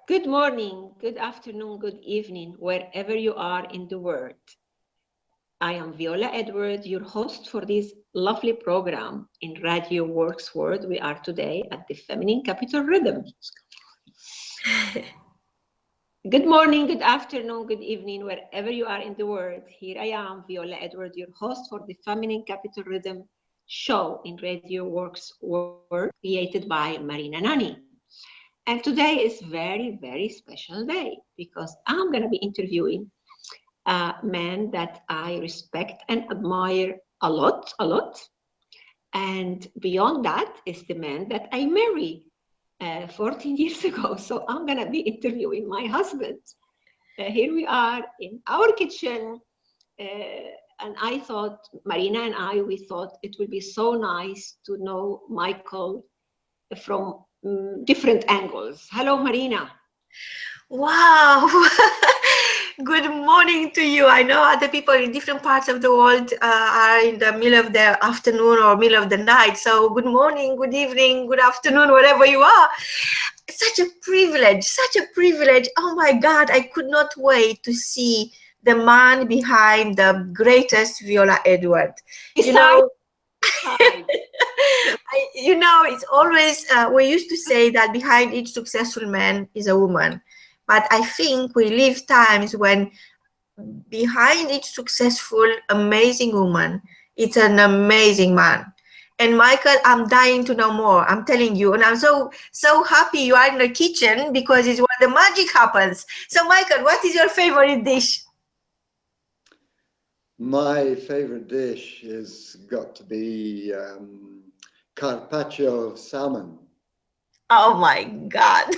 Good morning, good afternoon, good evening, wherever you are in the world. I am Viola Edward, your host for this lovely program in Radio Works World. We are today at the Feminine Capital Rhythm. Good morning, good afternoon, good evening, wherever you are in the world. Here I am, Viola Edward, your host for the Feminine Capital Rhythm show in Radio Works World, created by Marina Nani. And today is very, very special day because I'm going to be interviewing a man that I respect and admire a lot. And beyond that is the man that I married 14 years ago. So I'm going to be interviewing my husband. Here we are in our kitchen. And I thought, Marina and we thought it would be so nice to know Michael from different angles. Hello, Marina. Wow. Good morning to you. I know other people in different parts of the world are in the middle of the afternoon or middle of the night. So good morning, good evening, good afternoon, wherever you are. Such a privilege. Oh my God, I could not wait to see the man behind the greatest Viola Edward. It's always, we used to say that behind each successful man is a woman. But I think we live times when behind each successful, amazing woman, it's an amazing man. And Michael, I'm dying to know more. I'm telling you. And I'm so happy you are in the kitchen because it's where the magic happens. So Michael, what is your favorite dish? My favorite dish has got to be carpaccio salmon. Oh my God.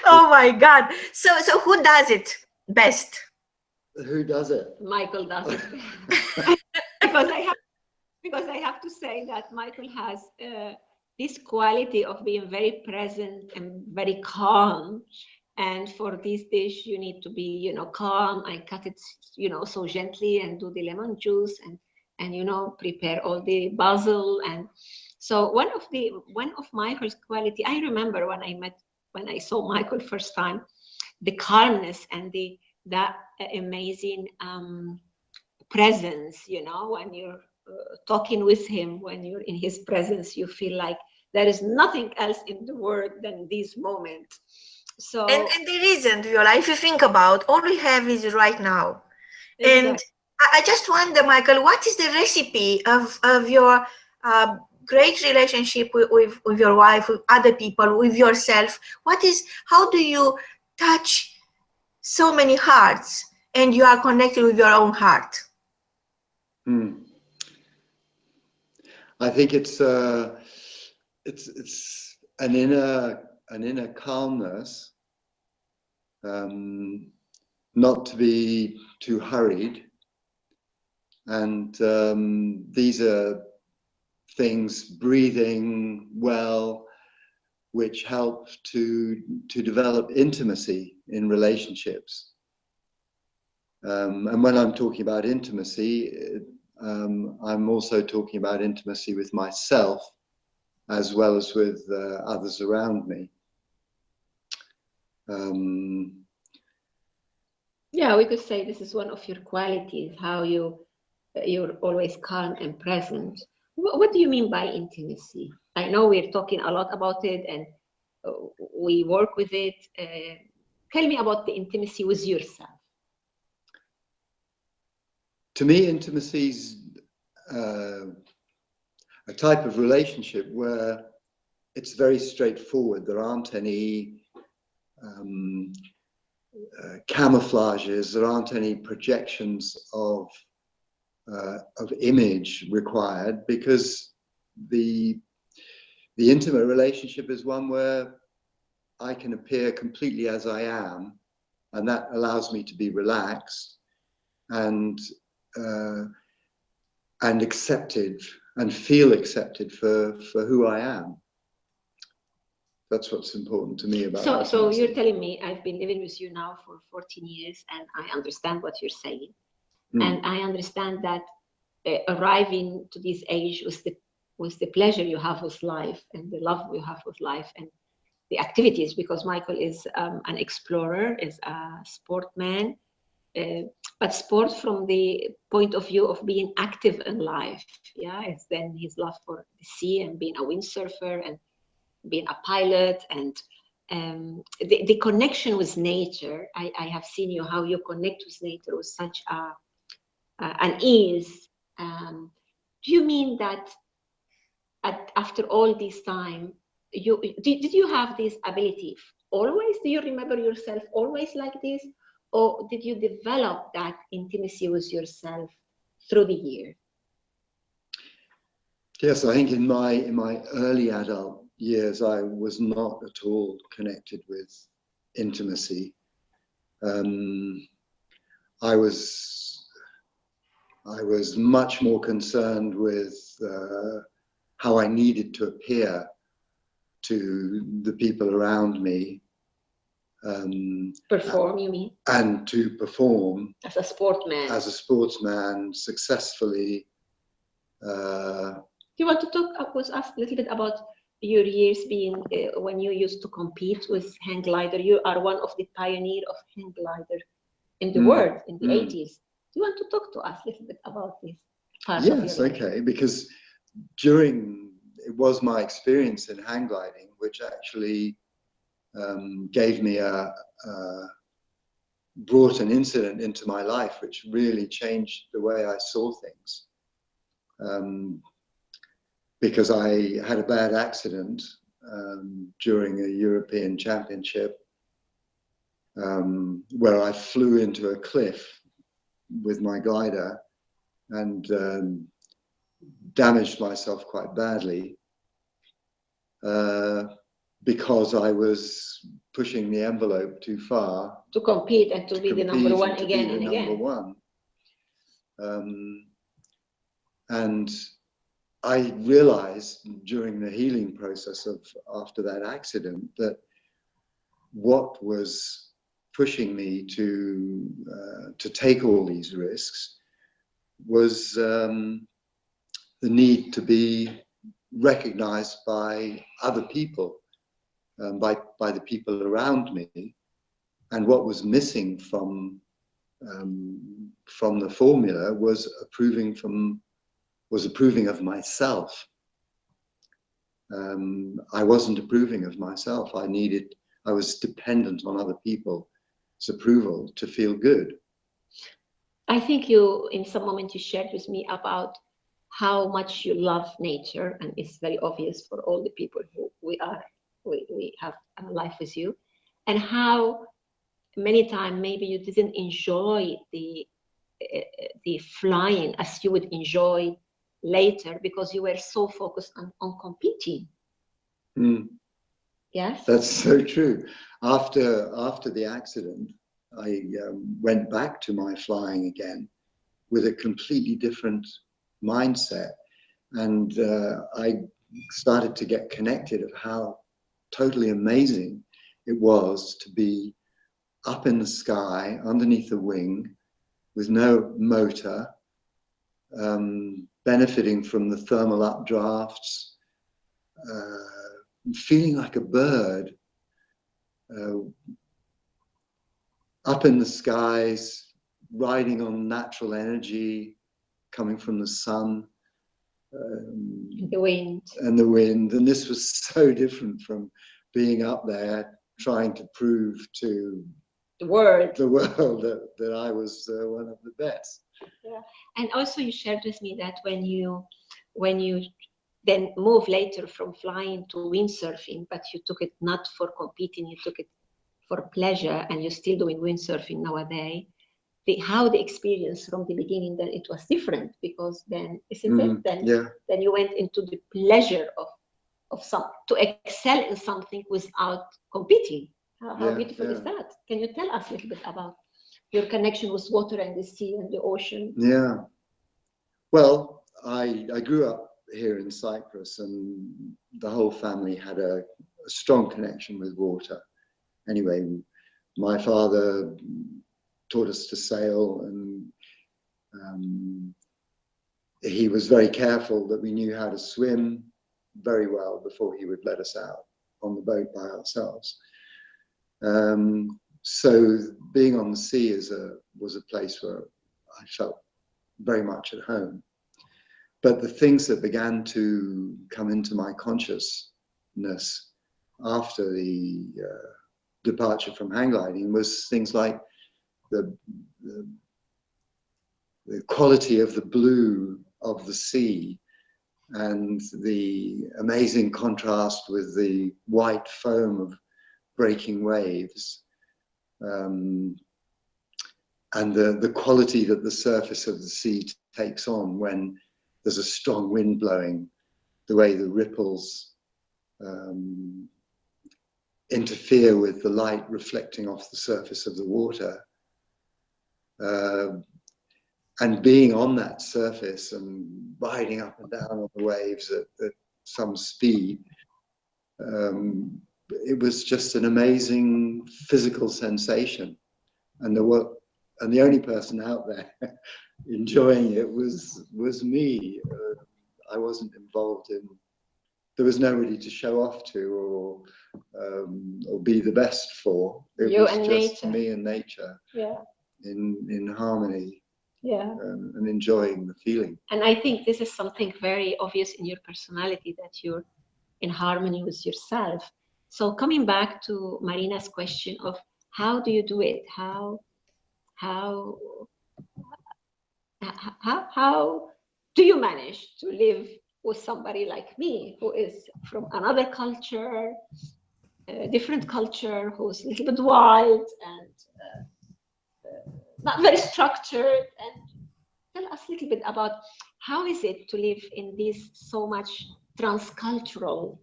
Oh my God. So who does it best? Who does it? Michael does it. because I have to say that Michael has this quality of being very present and very calm. And for this dish, you need to be, calm and cut it, so gently and do the lemon juice and prepare all the basil. And so one of Michael's quality, I remember when I saw Michael first time, the calmness and that amazing presence, when you're talking with him, when you're in his presence, you feel like there is nothing else in the world than this moment. So and there isn't, Viola. If you think about, all we have is right now. Exactly. And I just wonder, Michael, what is the recipe of your great relationship with your wife, with other people, with yourself? How do you touch so many hearts and you are connected with your own heart? I think it's an inner calmness, not to be too hurried, and these are things, breathing well, which help to develop intimacy in relationships. And when I'm talking about intimacy, I'm also talking about intimacy with myself as well as with others around me. Yeah, we could say this is one of your qualities, how you're always calm and present. What do you mean by intimacy? I know we're talking a lot about it and we work with it. Tell me about the intimacy with yourself. To me, intimacy is a type of relationship where it's very straightforward. There aren't any camouflages. There aren't any projections of image required, because the intimate relationship is one where I can appear completely as I am, and that allows me to be relaxed and accepted and feel accepted for who I am. That's what's important to me about So you're telling me, I've been living with you now for 14 years and I understand what you're saying. And I understand that arriving to this age with the pleasure you have with life and the love you have with life, and the activities, because Michael is an explorer, is a sportman, but sport from the point of view of being active in life. Yeah, it's then his love for the sea and being a windsurfer and being a pilot, and the connection with nature. I have seen you how you connect with nature with such an ease. Do you mean that after all this time, did you have this ability always? Do you remember yourself always like this, or did you develop that intimacy with yourself through the years? Yes, I think in my early adult years, I was not at all connected with intimacy. I was much more concerned with how I needed to appear to the people around me. Perform, you mean? And to perform as a sportsman. As a sportsman, successfully. Do you want to talk with us a little bit about your years being when you used to compete with hang glider? You are one of the pioneers of hang glider in the world in the 80s. Do you want to talk to us a little bit about this part of your life? Yes, okay, because it was my experience in hang gliding which actually gave me brought an incident into my life which really changed the way I saw things. Because I had a bad accident during a European Championship where I flew into a cliff with my glider and damaged myself quite badly because I was pushing the envelope too far to compete and to be the number one again and again. And I realized during the healing process after that accident that what was pushing me to take all these risks was the need to be recognized by other people, by the people around me, and what was missing from the formula was approving of myself. I wasn't approving of myself. I was dependent on other people's approval to feel good. I think you, in some moment, you shared with me about how much you love nature, and it's very obvious for all the people who we have a life with you, and how many times maybe you didn't enjoy the flying as you would enjoy later because you were so focused on competing. Yes, that's so true. After the accident, I went back to my flying again with a completely different mindset, and I started to get connected of how totally amazing it was to be up in the sky underneath the wing with no motor, benefiting from the thermal updrafts, feeling like a bird, up in the skies, riding on natural energy coming from the sun. The wind. And this was so different from being up there trying to prove to the world that I was one of the best. Yeah. And also you shared with me that when you then moved later from flying to windsurfing, but you took it not for competing, you took it for pleasure, and you're still doing windsurfing nowadays. How the experience from the beginning, then it was different, because then isn't it? Then you went into the pleasure of to excel in something without competing. How beautiful is that? Can you tell us a little bit about your connection with water and the sea and the ocean? Yeah. Well, I grew up here in Cyprus, and the whole family had a strong connection with water. Anyway, my father taught us to sail, and he was very careful that we knew how to swim very well before he would let us out. on the boat by ourselves. So being on the sea was a place where I felt very much at home. But the things that began to come into my consciousness after the departure from hang gliding was things like the quality of the blue of the sea and the amazing contrast with the white foam of breaking waves, and the quality that the surface of the sea takes on when there's a strong wind blowing, the way the ripples interfere with the light reflecting off the surface of the water. And being on that surface and riding up and down on the waves at some speed, it was just an amazing physical sensation. And the only person out there enjoying it was me. I wasn't involved in. There was nobody to show off to or be the best for. It You was and just nature. me and nature. Yeah. In harmony. Yeah. And enjoying the feeling. And I think this is something very obvious in your personality, that you're in harmony with yourself. So coming back to Marina's question of how do you do it? How do you manage to live with somebody like me who is from another culture, different culture, who's a little bit wild and not very structured? And tell us a little bit about how is it to live in this so much transcultural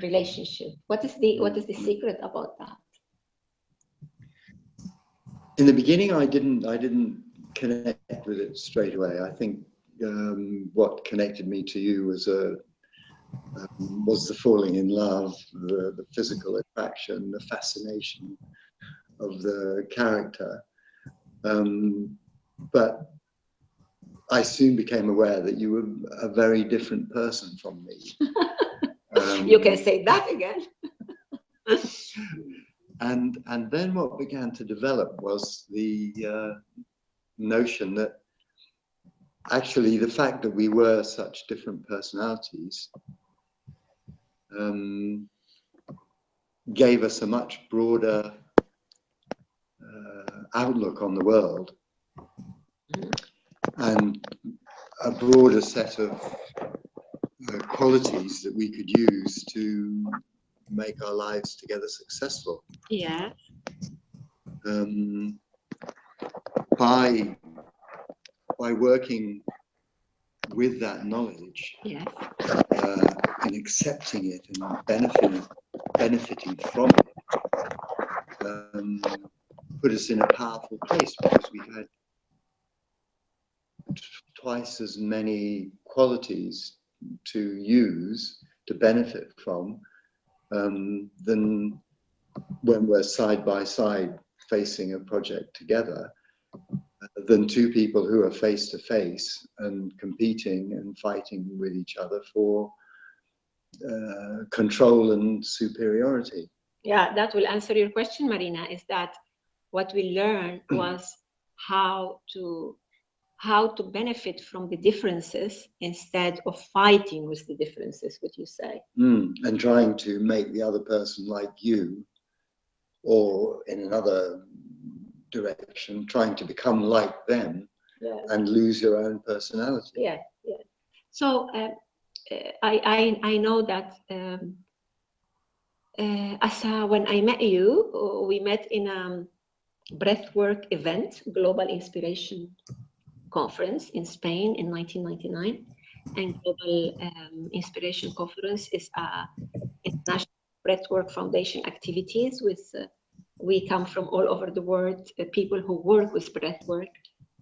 relationship? What is the secret about that? In the beginning, I didn't connect with it straight away. I think what connected me to you was the falling in love, the physical attraction, the fascination of the character. But I soon became aware that you were a very different person from me. You can say that again. And then what began to develop was the notion that actually the fact that we were such different personalities gave us a much broader outlook on the world and a broader set of qualities that we could use to make our lives together successful. Yeah. By working with that knowledge, Yes. and accepting it and benefiting from it, put us in a powerful place, because we had twice as many qualities to use, to benefit from, than when we're side by side facing a project together, than two people who are face to face and competing and fighting with each other for control and superiority. Yeah, that will answer your question, Marina, is that what we learned was how to benefit from the differences instead of fighting with the differences, what you say. And trying to make the other person like you, or in another direction, trying to become like them, and lose your own personality. Yeah, yeah. So I know that when I met you, we met in a breathwork event, Global Inspiration Conference in Spain in 1999. And Global Inspiration Conference is a international breathwork foundation activities with we come from all over the world, people who work with breathwork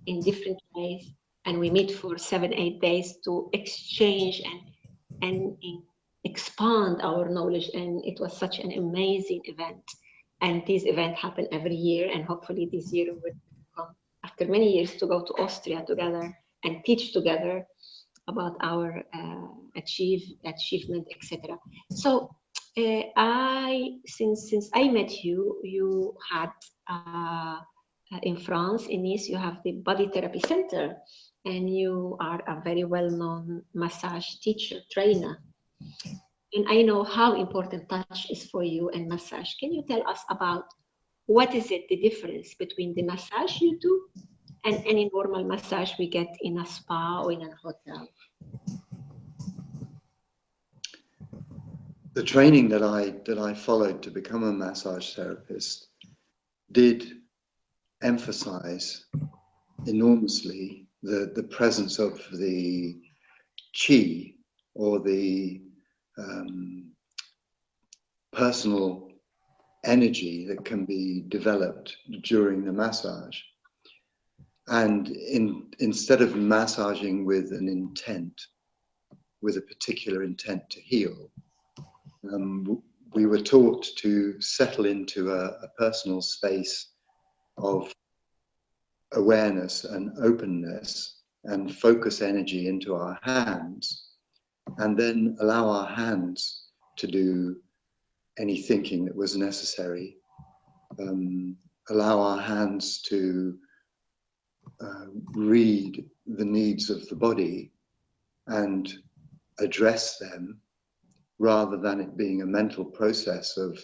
in different ways, and we meet for 7-8 days to exchange and expand our knowledge. And it was such an amazing event. And this event happen every year, and hopefully this year will come after many years to go to Austria together and teach together about our achievement, etc. So Since I met you, you had in France, in Nice, you have the Body Therapy Center, and you are a very well-known massage teacher, trainer. And I know how important touch is for you and massage. Can you tell us about what is it, the difference between the massage you do and any normal massage we get in a spa or in a hotel? The training that I followed to become a massage therapist did emphasize enormously the presence of the chi, or the personal energy that can be developed during the massage. And instead of massaging with an intent, with a particular intent to heal, we were taught to settle into a personal space of awareness and openness, and focus energy into our hands, and then allow our hands to do any thinking that was necessary. Allow our hands to read the needs of the body and address them, rather than it being a mental process of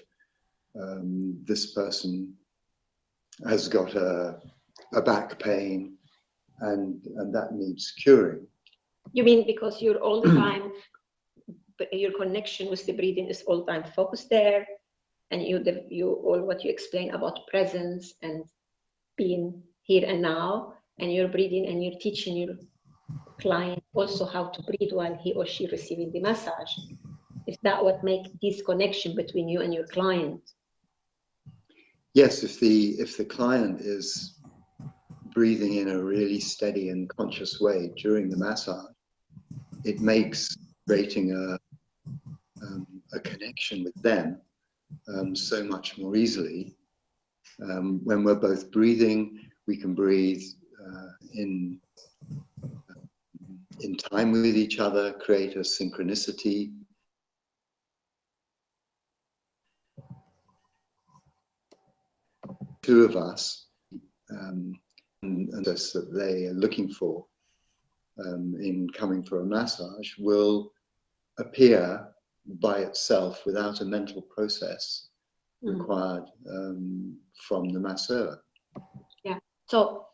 this person has got a back pain and that needs curing. You mean because you're all the time, your connection with the breathing is all the time focused there, and you all what you explain about presence and being here and now, and you're breathing, and you're teaching your client also how to breathe while he or she receiving the massage. Is that what makes this connection between you and your client? Yes, if the client is breathing in a really steady and conscious way during the massage, it makes creating a connection with them so much more easily. When we're both breathing, we can breathe in time with each other, create a synchronicity. Two of us, and this that they are looking for in coming for a massage will appear by itself without a mental process required from the masseur. Yeah. So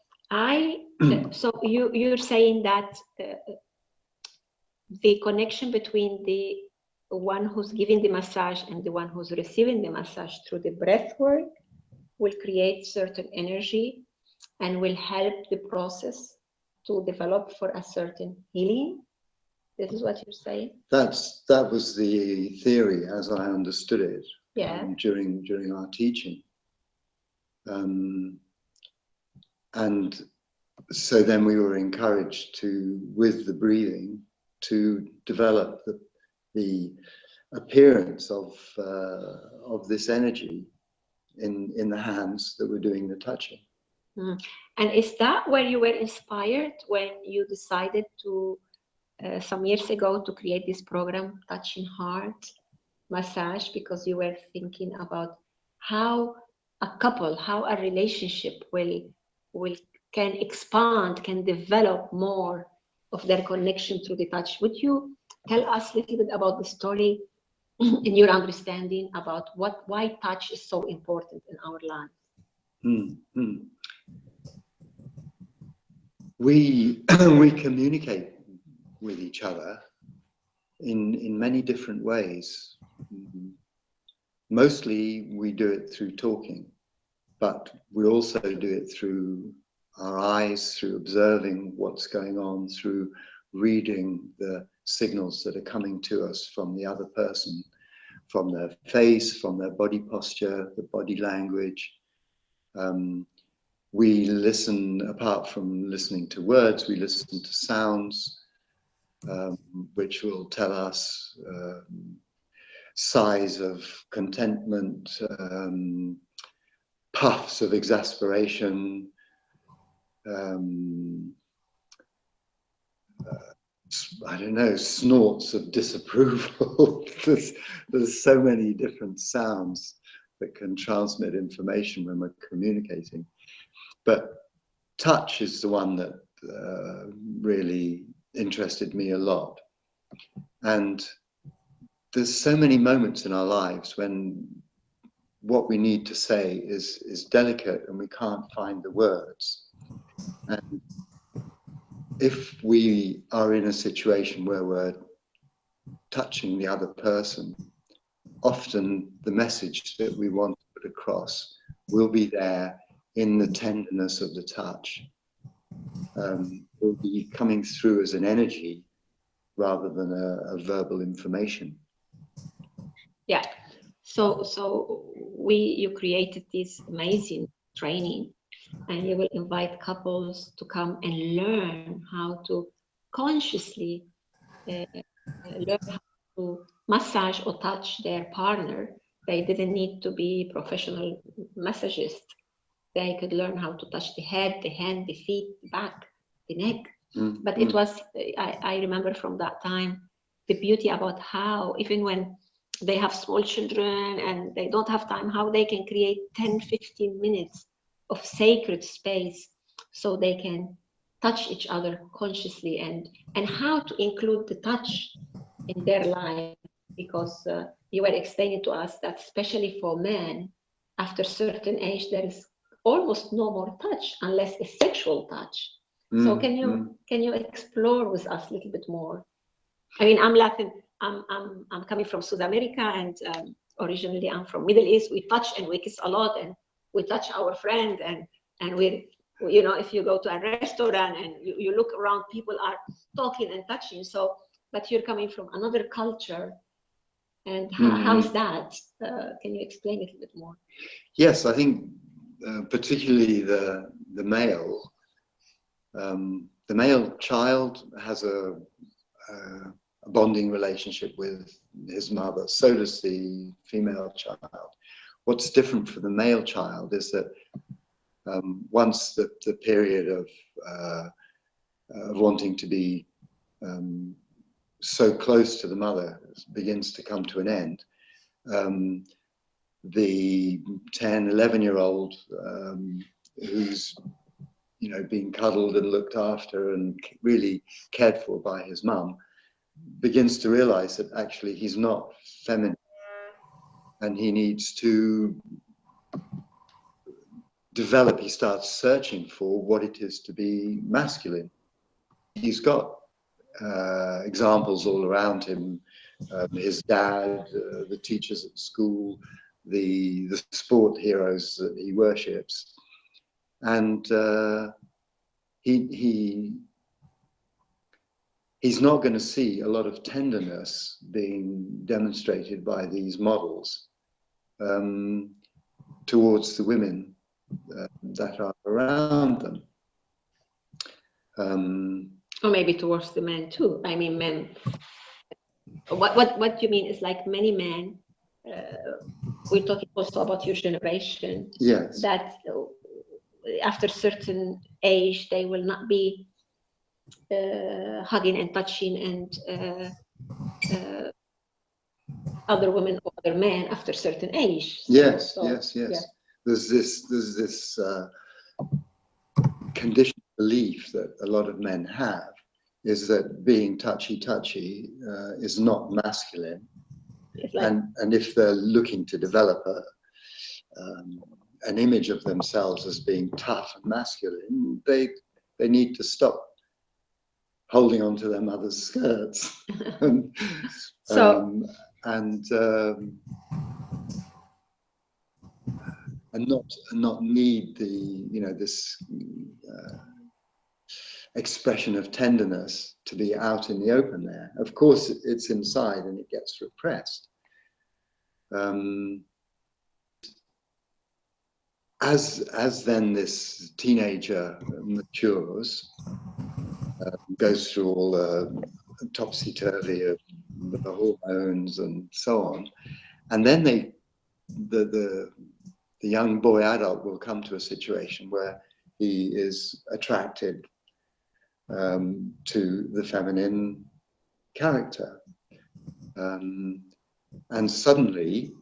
so you're saying that the connection between the one who's giving the massage and the one who's receiving the massage through the breath work will create certain energy and will help the process to develop for a certain healing. This is what you're saying? That was the theory as I understood it. Yeah. During our teaching. And so then we were encouraged to, with the breathing, to develop the appearance of this energy in the hands that were doing the touching. And is that where you were inspired when you decided to some years ago to create this program, Touching Heart Massage, because you were thinking about how a couple, how a relationship can expand, can develop more of their connection through the touch? Would you tell us a little bit about the story in your understanding about why touch is so important in our lives? We communicate with each other in many different ways. Mostly we do it through talking, but we also do it through our eyes, through observing what's going on, through reading the signals that are coming to us from the other person, from their face, from their body posture, the body language. We listen, apart from listening to words, we listen to sounds, which will tell us sighs of contentment, puffs of exasperation, I don't know, snorts of disapproval. There's so many different sounds that can transmit information when we're communicating. But touch is the one that really interested me a lot. And there's so many moments in our lives when what we need to say is delicate and we can't find the words. And if we are in a situation where we're touching the other person, often the message that we want to put across will be there in the tenderness of the touch. Will be coming through as an energy rather than a verbal information. Yeah. So you created this amazing training, and you will invite couples to come and learn how to consciously learn how to massage or touch their partner. They didn't need to be professional massagists. They could learn how to touch the head, the hand, the feet, the back, the neck. But it was, I remember from that time, the beauty about how, even when they have small children and they don't have time, how they can create 10, 15 minutes of sacred space so they can touch each other consciously, and how to include the touch in their life. Because you were explaining to us that especially for men, after certain age, there is almost no more touch unless a sexual touch. So can you explore with us a little bit more? I mean, I'm Latin. I'm coming from South America, and originally I'm from Middle East. We touch and we kiss a lot, and we touch our friend, and we, you know, if you go to a restaurant and you look around, people are talking and touching. So, but you're coming from another culture, and how's that? Can you explain it a bit more? Yes, I think particularly the male child has a bonding relationship with his mother. So does the female child. What's different for the male child is that once the period of wanting to be so close to the mother begins to come to an end, the 10, 11-year-old who's, you know, being cuddled and looked after and really cared for by his mum begins to realize that actually he's not feminine, and he needs to develop. He starts searching for what it is to be masculine. He's got examples all around him, his dad, the teachers at school, the sport heroes that he worships, and he's not going to see a lot of tenderness being demonstrated by these models towards the women that are around them. Or maybe towards the men too. I mean, men. What you mean is like many men. We're talking also about your generation. Yes. That after certain age, they will not be hugging and touching and other women or other men after certain age. So, yes. Yeah. There's this conditioned belief that a lot of men have, is that being touchy is not masculine. Like, and if they're looking to develop an image of themselves as being tough and masculine, they need to stop holding on to their mother's skirts and not need the, you know, this expression of tenderness to be out in the open there. Of course, it's inside and it gets repressed. As then this teenager matures, goes through all the topsy-turvy of the hormones and so on, and then the young boy adult will come to a situation where he is attracted to the feminine character. And suddenly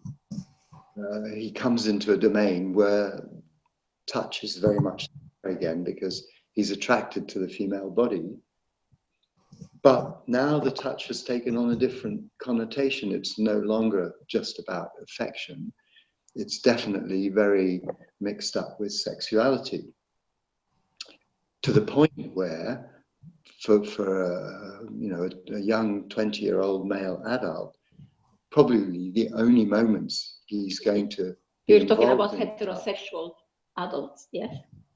he comes into a domain where touch is very much again, because he's attracted to the female body. But now the touch has taken on a different connotation. It's no longer just about affection. It's definitely very mixed up with sexuality, to the point where for a young 20-year-old male adult, probably the only moments he's going to be You're talking about involved in heterosexual adults, yes?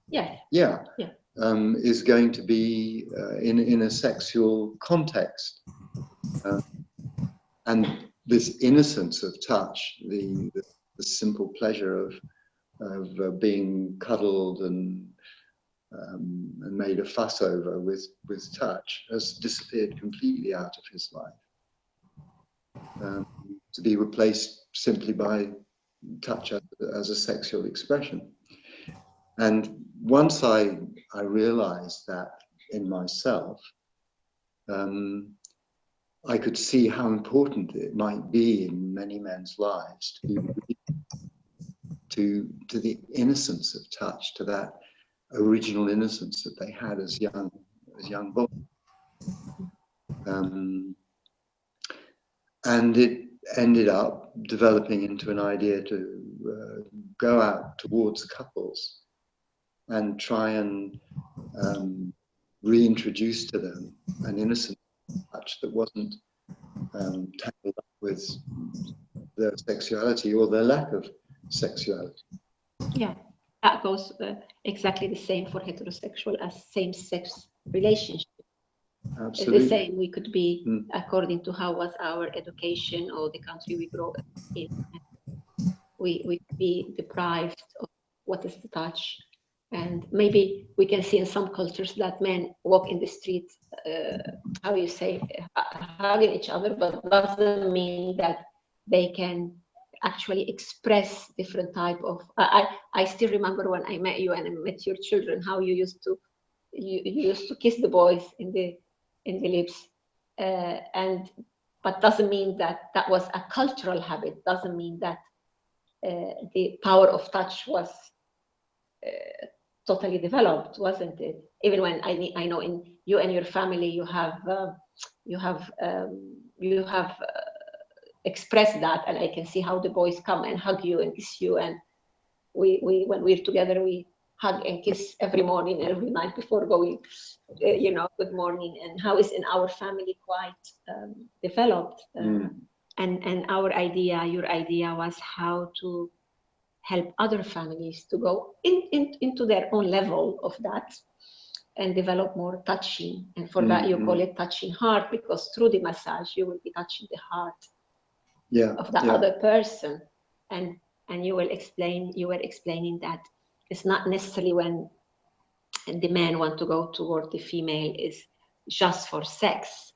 Yes. Yeah. Yeah. Is going to be in a sexual context. And this innocence of touch, the simple pleasure of being cuddled and made a fuss over with touch, has disappeared completely out of his life, to be replaced simply by touch as a sexual expression. And once I realized that in myself, I could see how important it might be in many men's lives to be to the innocence of touch, to that original innocence that they had as young boys. And it ended up developing into an idea to go out towards couples and try and reintroduce to them an innocent touch that wasn't tangled up with their sexuality or their lack of sexuality. Yeah, that goes exactly the same for heterosexual as same-sex relationship. Absolutely. The same we could be according to how was our education or the country we grew up in. We could be deprived of what is the touch. And maybe we can see in some cultures that men walk in the street, how you say, hugging each other, but doesn't mean that they can actually express different type of. I still remember when I met you and I met your children, how you used to kiss the boys in the lips, but doesn't mean that was a cultural habit. Doesn't mean that the power of touch was totally developed, wasn't it? Even when I know in you and your family you have expressed that, and I can see how the boys come and hug you and kiss you, and we when we're together we hug and kiss every morning and every night before going, good morning, and how is in our family quite developed. And your idea was how to help other families to go into their own level of that and develop more touching. And for that you call it touching heart, because through the massage you will be touching the heart of the other person. And you were explaining that it's not necessarily when the man want to go toward the female is just for sex.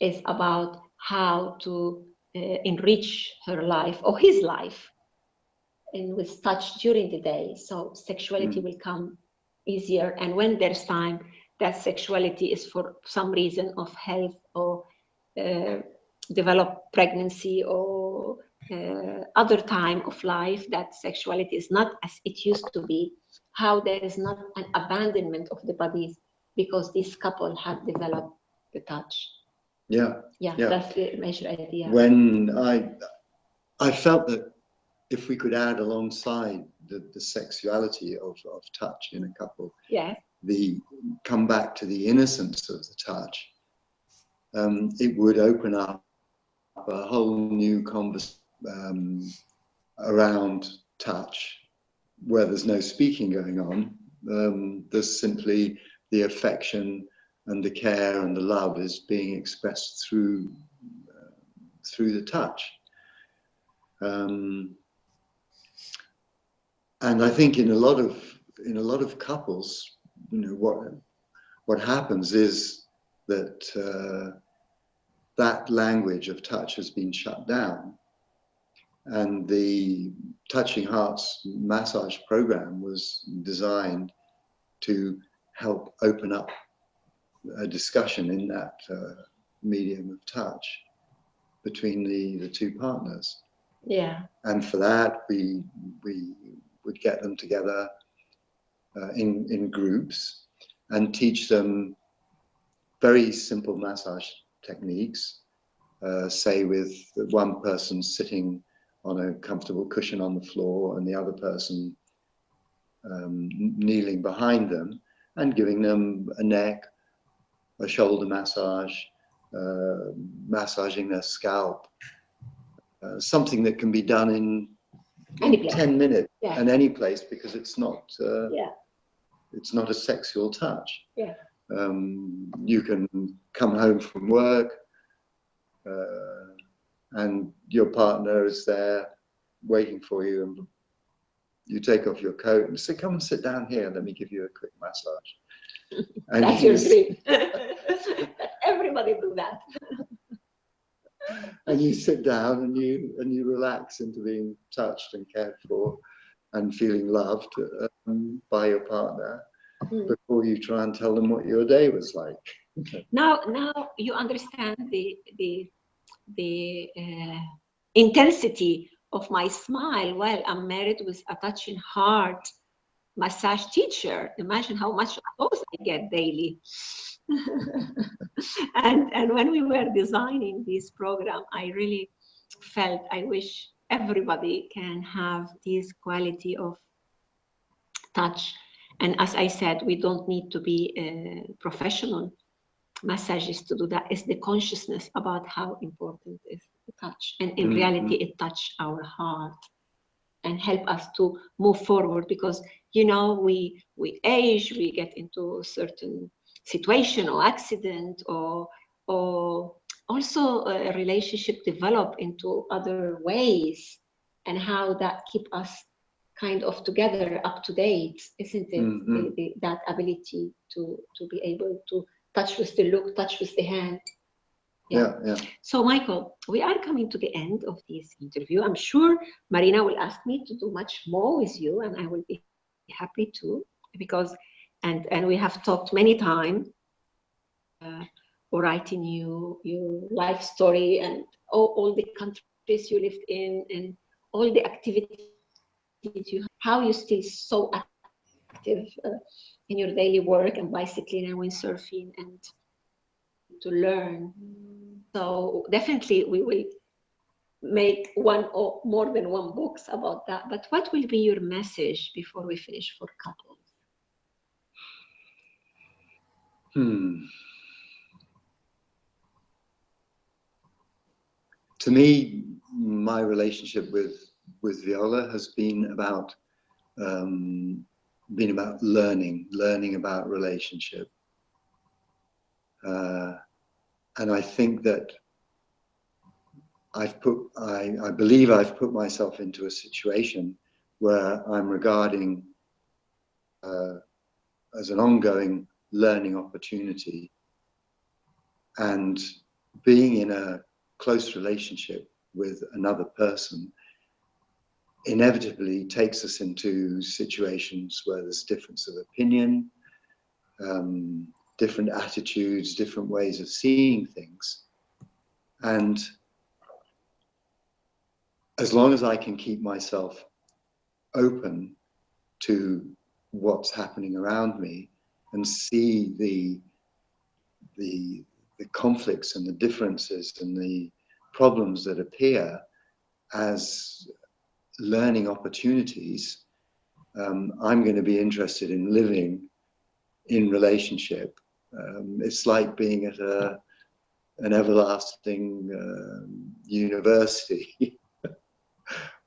It's about how to enrich her life or his life and with touch during the day. So sexuality will come easier. And when there's time, that sexuality is for some reason of health or develop pregnancy or other time of life, that sexuality is not as it used to be, how there is not an abandonment of the bodies because this couple have developed the touch. Yeah. That's the major idea. When I felt that if we could add alongside the sexuality of touch in a couple, come back to the innocence of the touch, it would open up a whole new conversation around touch, where there's no speaking going on. There's simply the affection and the care and the love is being expressed through the touch. And I think in a lot of couples, what happens is that that language of touch has been shut down, and the Touching Hearts massage program was designed to help open up a discussion in that medium of touch between the two partners. Yeah. And for that, we would get them together in groups and teach them very simple massage techniques, say with one person sitting on a comfortable cushion on the floor and the other person kneeling behind them, and giving them a neck, a shoulder massage, massaging their scalp, something that can be done in Any place. 10 minutes Yeah. and any place, because it's not Yeah. it's not a sexual touch. Yeah. You can come home from work and your partner is there waiting for you, and you take off your coat and say, come and sit down here, let me give you a quick massage. And That's your dream. Everybody do that. And you sit down and you relax into being touched and cared for and feeling loved by your partner before you try and tell them what your day was like. Now you understand the intensity of my smile while I'm married with a touching heart massage teacher. Imagine how much applause I get daily. and when we were designing this program, I really felt I wish everybody can have this quality of touch. And as I said, we don't need to be a professional massagist to do that. It's the consciousness about how important is the touch. And in reality, it touched our heart and help us to move forward, because we age, we get into a certain situation or accident, or also a relationship develop into other ways, and how that keep us kind of together, up to date, isn't it? That ability to be able to touch with the look, touch with the hand. Yeah. So Michael, we are coming to the end of this interview. I'm sure Marina will ask me to do much more with you, and I will be happy to, because and we have talked many times, writing your life story and all the countries you lived in and all the activities you have, how you still so active in your daily work and bicycling and windsurfing and to learn. So definitely we will make one or more than one books about that. But what will be your message before we finish for couples? To me, my relationship with Viola has been about learning about relationship. And I think that I believe I've put myself into a situation where I'm regarding as an ongoing learning opportunity, and being in a close relationship with another person inevitably takes us into situations where there's difference of opinion, different attitudes, different ways of seeing things. And as long as I can keep myself open to what's happening around me and see the conflicts and the differences and the problems that appear as learning opportunities, I'm going to be interested in living in relationship. It's like being at an everlasting university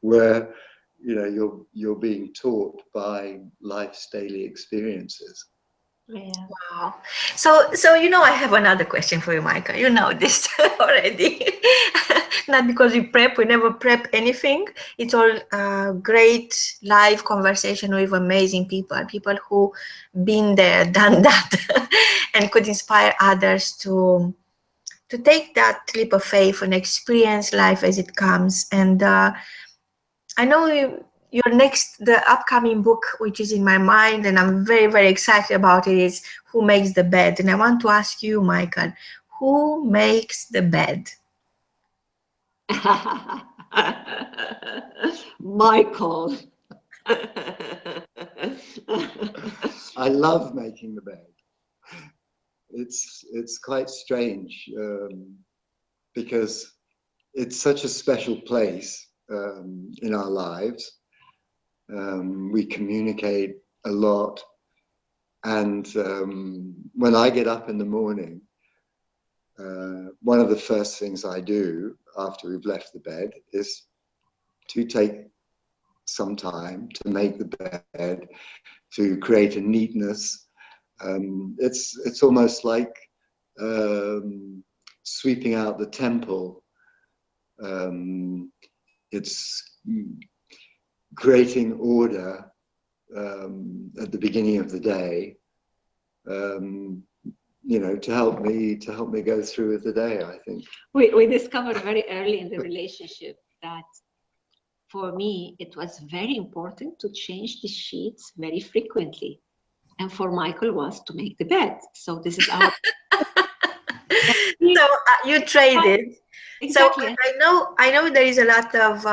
where you're being taught by life's daily experiences. Yeah. Wow. So I have another question for you, Michael. You know this already. Not because we never prep anything. It's all great live conversation with amazing people who been there, done that, and could inspire others to take that leap of faith and experience life as it comes. And I know the upcoming book, which is in my mind, and I'm very, very excited about it, is Who Makes the Bed? And I want to ask you, Michael, who makes the bed? Michael. I love making the bed. It's quite strange because it's such a special place in our lives. We communicate a lot, and when I get up in the morning, one of the first things I do after we've left the bed is to take some time to make the bed, to create a neatness. It's almost like sweeping out the temple. It's creating order at the beginning of the day, you know, to help me go through with the day. I think we discovered very early in the relationship that for me it was very important to change the sheets very frequently, and for Michael was to make the bed. So this is our So you traded. exactly. So I know there is a lot of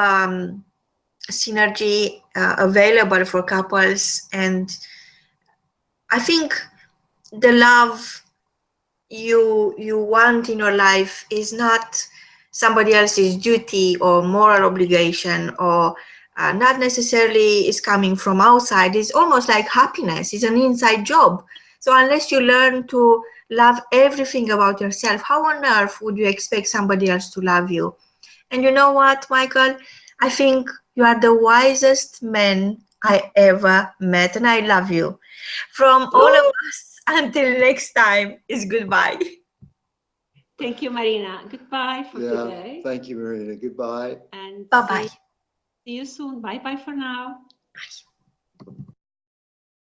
synergy available for couples, and I think the love you want in your life is not somebody else's duty or moral obligation, or not necessarily is coming from outside. It's almost like happiness. It's an inside job. So unless you learn to love everything about yourself, how on earth would you expect somebody else to love you? And you know what, Michael? I think you are the wisest man I ever met, and I love you. From all of us, until next time, is goodbye. Thank you, Marina. Goodbye for today. Thank you, Marina. Goodbye. And Bye-bye. see you soon. Bye-bye for now.